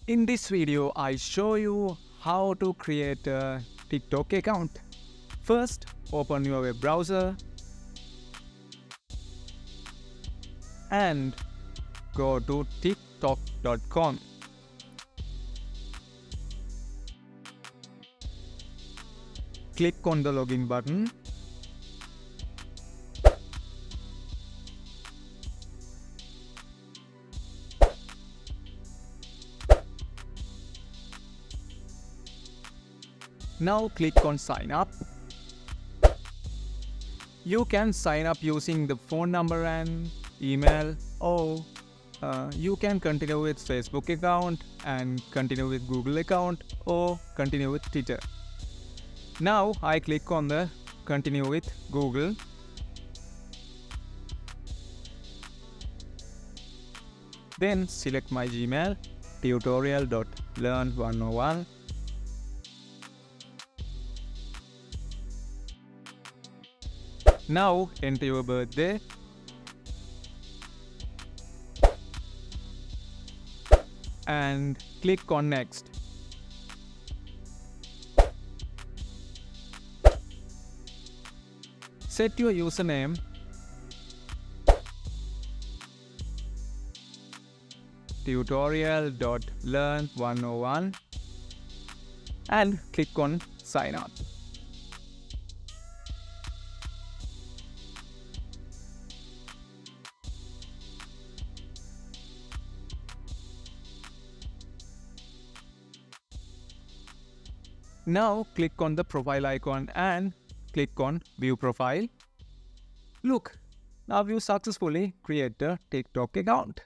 In this video, I show you how to create a TikTok account. First, open your web browser and go to tiktok.com. Click on the login button. Now click on sign up. You can sign up using the phone number and email, or you can continue with Facebook account and continue with Google account or continue with Twitter. Now I click on the continue with Google. Then select my Gmail, tutorial.learn101. Now enter your birthday and click on next. Set your username tutorial.learn101 and click on sign up. Now click on the profile icon and click on view profile. Look, now you successfully create a TikTok account.